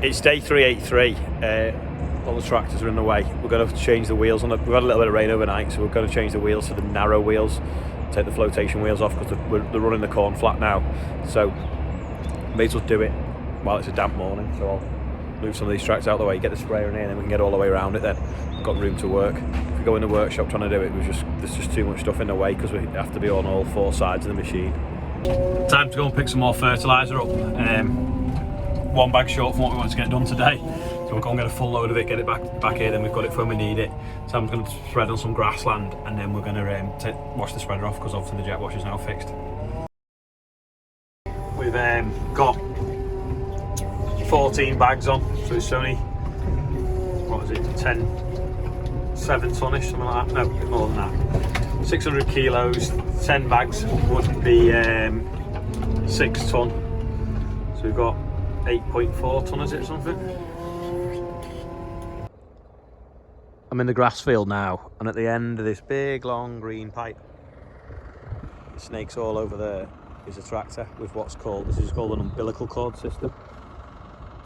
It's day 383. All the tractors are in the way. We're going to change the wheels on it. We've had a little bit of rain overnight, so we're going to change the wheels to the narrow wheels, take the flotation wheels off because they're running the corn flat now. So may as well do it while it's a damp morning. So I'll move some of these tractors out of the way, get the sprayer in here, and then we can get all the way around it then. We've got room to work. If we go in the workshop trying to do it, there's just too much stuff in the way because we have to be on all four sides of the machine. Time to go and pick some more fertiliser up. One bag short from what we want to get done today, so we'll go and get a full load of it, get it back here, then we've got it for when we need it. So I'm going to spread on some grassland, and then we're going to wash the spreader off because obviously the jet washer is now fixed. We've got 14 bags on, so it's only, what is it, 7 tonnish, something like that. No, a bit more than that. 600 kilos, 10 bags would be 6 tonne. So we've got 8.4 tonne, is it, something? I'm in the grass field now, and at the end of this big long green pipe, the snakes all over there, is a tractor with what's called, this is called an umbilical cord system.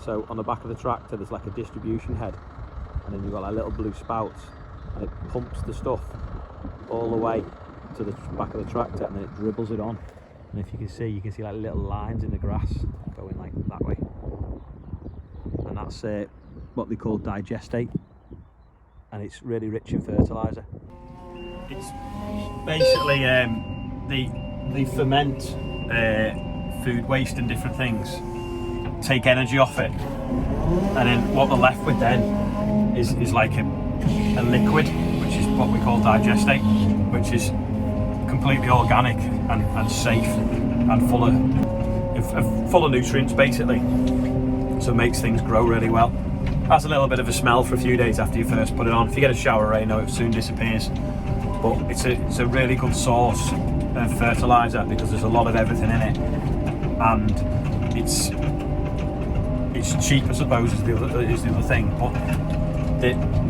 So on the back of the tractor there's like a distribution head, and then you've got like little blue spouts, and it pumps the stuff all the way to the back of the tractor, and then it dribbles it on. And if you can see like little lines in the grass going like that way, and that's what they call digestate, and it's really rich in fertiliser. It's basically they ferment food waste and different things, take energy off it, and then what they're left with then is like a liquid, which is what we call digestate, which is completely organic and safe and full of nutrients basically, so it makes things grow really well. Has a little bit of a smell for a few days after you first put it on. If you get a shower rain though, it soon disappears, but it's a really good source of fertiliser because there's a lot of everything in it, and it's cheap, I suppose, is the other thing, but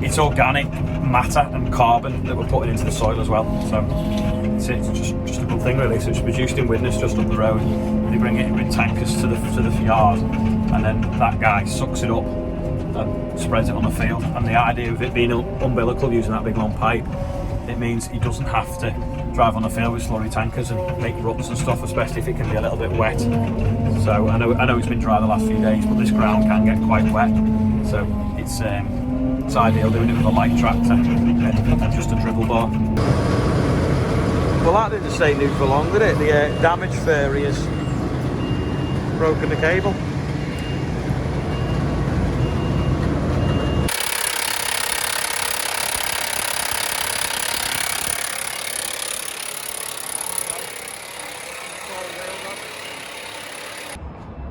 it's organic matter and carbon that we're putting into the soil as well. So it's just a good thing really. So it's produced in Widnes just up the road. They bring it in tankers to the yard, and then that guy sucks it up and spreads it on the field. And the idea of it being umbilical, using that big long pipe, it means he doesn't have to drive on the field with slurry tankers and make ruts and stuff, especially if it can be a little bit wet. So I know it's been dry the last few days, but this ground can get quite wet, so it's ideal doing it with a light tractor and just a dribble bar. Well, that didn't stay new for long, did it? The damaged fairy has broken the cable.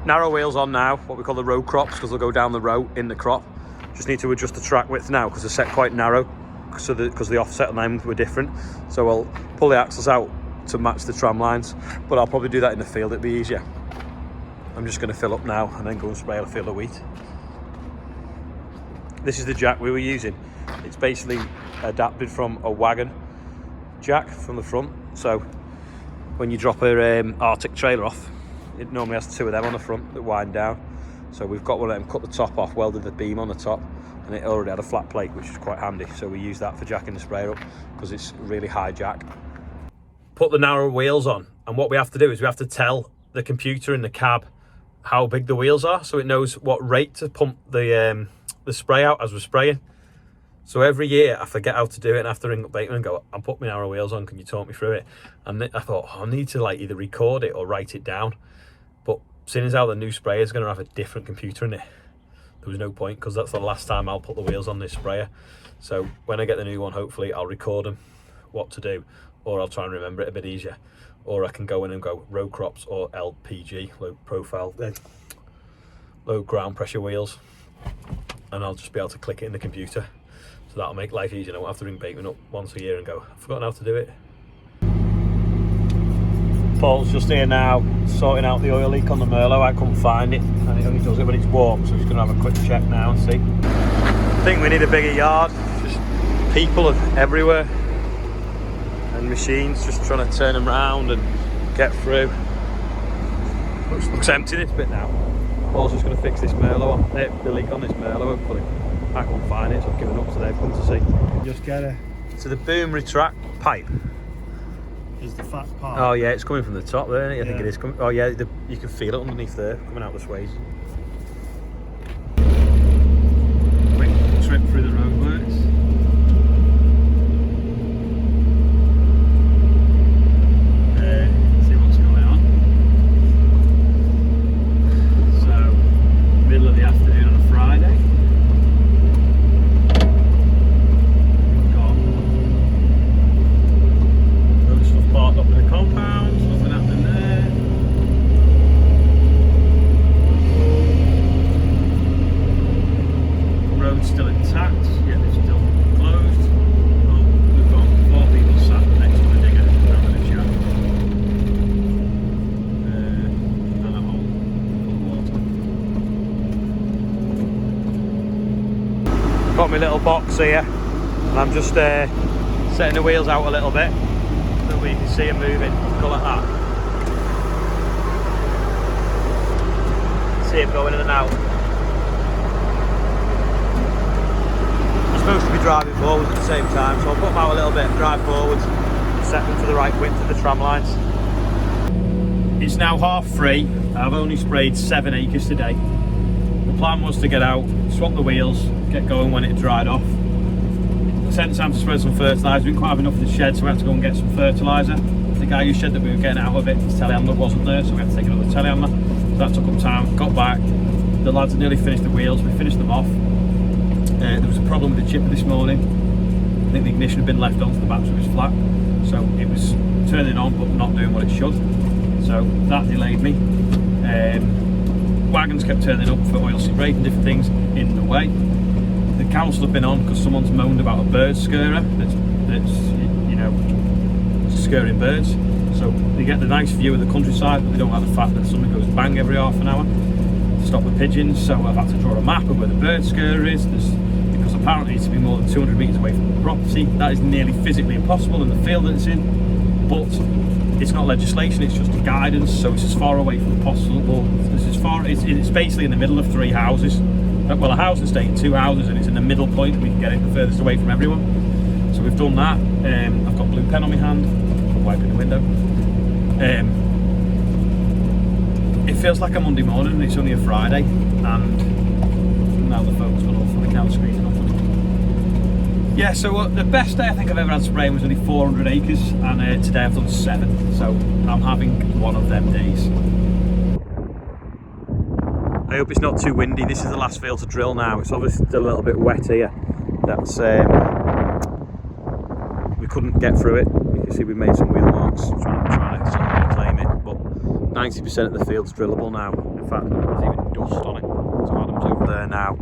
Narrow wheels on now, what we call the row crops, because they'll go down the row in the crop. Just need to adjust the track width now because they're set quite narrow, so because the offset on them were different. So I'll pull the axles out to match the tram lines, but I'll probably do that in the field, it'd be easier. I'm just going to fill up now and then go and spray a field of wheat. This is the jack we were using. It's basically adapted from a wagon jack from the front, so when you drop a Arctic trailer off, it normally has 2 of them on the front that wind down. So we've got one of them, cut the top off, welded the beam on the top, and it already had a flat plate, which is quite handy. So we use that for jacking the sprayer up because it's really high jack. Put the narrow wheels on, and what we have to do is we have to tell the computer in the cab how big the wheels are, so it knows what rate to pump the spray out as we're spraying. So every year I forget how to do it, and I have to ring up Bateman and go, "I'm putting my narrow wheels on, can you talk me through it?" And I thought, I need to like either record it or write it down. But seeing as how the new sprayer is going to have a different computer in it, there was no point, because that's the last time I'll put the wheels on this sprayer. So when I get the new one, hopefully I'll record them what to do, or I'll try and remember it a bit easier, or I can go in and go row crops or LPG, low profile, low ground pressure wheels, and I'll just be able to click it in the computer. So that'll make life easier. I won't have to ring Bateman up once a year and go, "I've forgotten how to do it." Paul's just here now, sorting out the oil leak on the Merlot. I couldn't find it, and it only does it when it's warm, so he's going to have a quick check now and see. I think we need a bigger yard. Just people everywhere, and machines just trying to turn them round and get through. Looks empty this bit now. Paul's just going to fix this Merlot on, the leak on this Merlo, hopefully. I couldn't find it, so I've given up, so they've come to see. Just get it. So the boom retract pipe is the fat part. Oh yeah, it's coming from the top there, isn't it? I think Yeah. it is coming. Oh yeah, you can feel it underneath there, coming out the sways. Quick trip through the roadworks. See what's going on. So, middle of the afternoon on a Friday. Parked up in the compound, nothing happening there. Road's still intact, yet it's still closed. Oh, we've got 4 people sat next to the digger having a chat. And a hole full of water. Got my little box here, and I'm just setting the wheels out a little bit. We can see them moving, go like that. See them going in and out. I'm supposed to be driving forwards at the same time, so I'll put them out a little bit, drive forwards, set them to the right width of the tram lines. It's now 3:30. I've only sprayed 7 acres today. The plan was to get out, swap the wheels, get going when it dried off. Sent time to spread some fertiliser. We didn't quite have enough in the shed, so we had to go and get some fertiliser. The guy who said that we were getting out of it, his telehandler wasn't there, so we had to take another telehandler. So that took up time. Got back. The lads had nearly finished the wheels. We finished them off. There was a problem with the chipper this morning. I think the ignition had been left on, so the battery was flat. So it was turning on, but not doing what it should. So that delayed me. Wagons kept turning up for oil seat brake and different things in the way. The council have been on because someone's moaned about a bird scurrer that's you know, scurrying birds. So they get the nice view of the countryside, but they don't like the fact that something goes bang every half an hour to stop the pigeons. So I've had to draw a map of where the bird scurrer is. Because apparently it's to be more than 200 metres away from the property. That is nearly physically impossible in the field that it's in. But it's not legislation, it's just a guidance. So it's as far away from possible. It's basically in the middle of 3 houses. Well, a house estate and 2 houses, and it's in the middle point. We can get it the furthest away from everyone. So we've done that. I've got a blue pen on my hand. I'm wiping the window. It feels like a Monday morning, and it's only a Friday. And now the phone's gone off, and the camera screen's not funny. Yeah. So the best day I think I've ever had spraying was only 400 acres, and today I've done 7. So I'm having one of them days. I hope it's not too windy. This is the last field to drill now. It's obviously still a little bit wet here. That's we couldn't get through it. You can see we made some wheel marks trying to sort of reclaim it, but 90% of the field's drillable now. In fact, there's even dust on it. So Adam's over there now.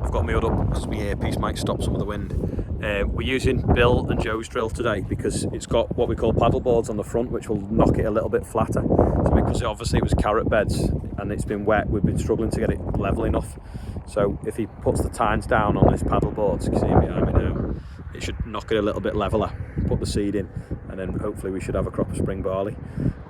I've got my hood up because my earpiece might stop some of the wind. We're using Bill and Joe's drill today because it's got what we call paddle boards on the front, which will knock it a little bit flatter. So because it was carrot beds and it's been wet, we've been struggling to get it level enough. So if he puts the tines down on this paddle board, you can see it behind me now, it should knock it a little bit leveler, put the seed in, and then hopefully we should have a crop of spring barley.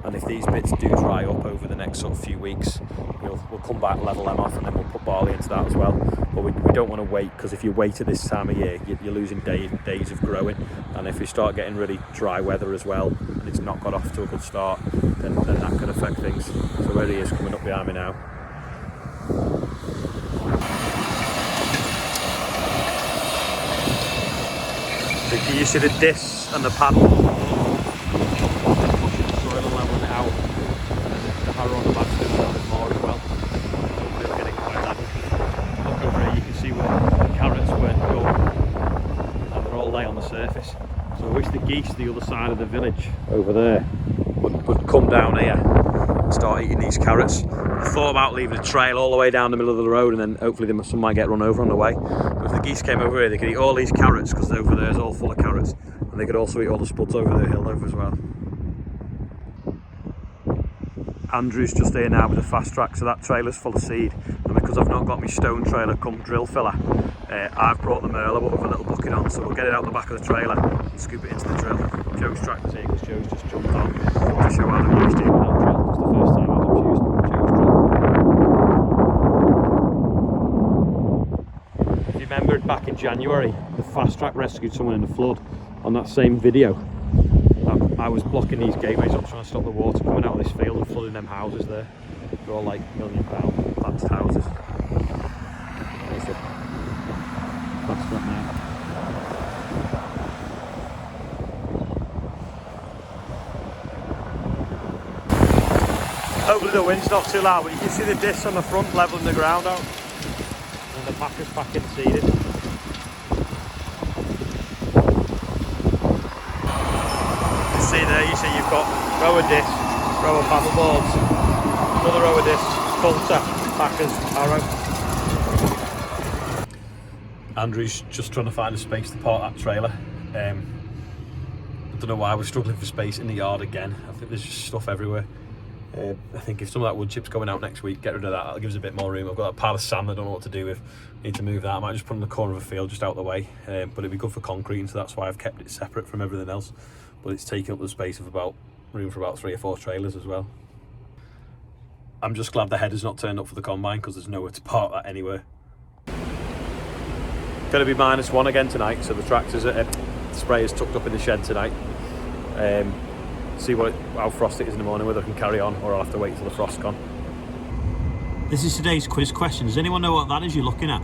And if these bits do dry up over the next sort of few weeks, we'll come back, level them off, and then we'll put barley into that as well. But we don't want to wait, because if you wait at this time of year, you're losing days of growing. And if we start getting really dry weather as well, and it's not got off to a good start, then that could affect things. So there he is coming up behind me now. So can you see the discs and the paddle? Pushing the soil and leveling it out. The harrow on the back's doing a little bit more as well. Hopefully we're getting quite level. Look over here, you can see where the carrots weren't done, and they're all lay on the surface. So I wish the geese the other side of the village over there would come down here and start eating these carrots. I thought about leaving a trail all the way down the middle of the road, and then hopefully some might get run over on the way. But if the geese came over here, they could eat all these carrots, because over there is all full of carrots, and they could also eat all the spuds over the hill over as well. Andrew's just here now with a fast track, so that trailer's full of seed, and because I've not got my stone trailer come drill filler, I've brought the Merlo up with a little bucket on, so we'll get it out the back of the trailer and scoop it into the drill. Joe's tractor's here because Joe's just jumped on to show how they're used it with that drill. It's the first time I've used Joe's drill. back in January, the fast track rescued someone in a flood. On that same video, I was blocking these gateways up trying to stop the water coming out of this field and flooding them houses there. They're all like £1 million thatched houses. There's the fast track now. Hopefully the wind's not too loud, but you can see the discs on the front levelling the ground out. And the packers packing seeded. See there, you see you've got row of discs, row of paddle boards, another row of discs, Coulter, packers, Arrow. Andrew's just trying to find a space to park that trailer. I don't know why we're struggling for space in the yard again. I think there's just stuff everywhere. I think if some of that wood chip's going out next week, get rid of that, that'll give us a bit more room. I've got a pile of sand I don't know what to do with. Need to move that. I might just put it in the corner of a field just out of the way, but it'd be good for concrete, so that's why I've kept it separate from everything else. But it's taking up the space of room for about 3 or 4 trailers as well. I'm just glad the header's not turned up for the combine because there's nowhere to park that anywhere. Going to be -1 again tonight, so the tractors the sprayer's tucked up in the shed tonight. See how frosty it is in the morning, whether I can carry on or I'll have to wait till the frost's gone. This is today's quiz question. Does anyone know what that is you're looking at?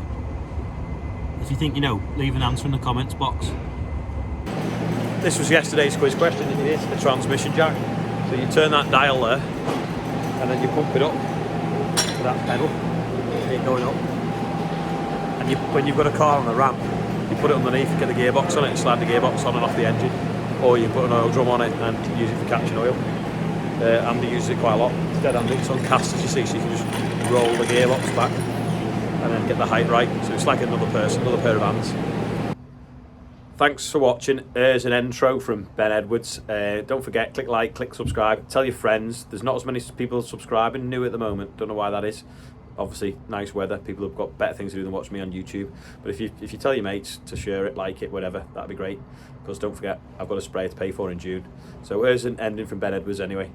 If you think you know, leave an answer in the comments box. This was yesterday's quiz question. It is the transmission jack. So you turn that dial there and then you pump it up to that pedal, keep going up. And when you've got a car on the ramp, you put it underneath, get the gearbox on it and slide the gearbox on and off the engine. Or you put an oil drum on it and use it for catching oil. Andy uses it quite a lot. It's dead handy. It's on casters, you see, so you can just roll the gearbox back and then get the height right. So it's like another person, another pair of hands. Thanks for watching. Here's an intro from Ben Edwards. Don't forget, click like, click subscribe, tell your friends. There's not as many people subscribing new at the moment. Don't know why that is. Obviously, nice weather. People have got better things to do than watch me on YouTube. But if you tell your mates to share it, like it, whatever, that'd be great. Because don't forget, I've got a sprayer to pay for in June. So here's an ending from Ben Edwards anyway.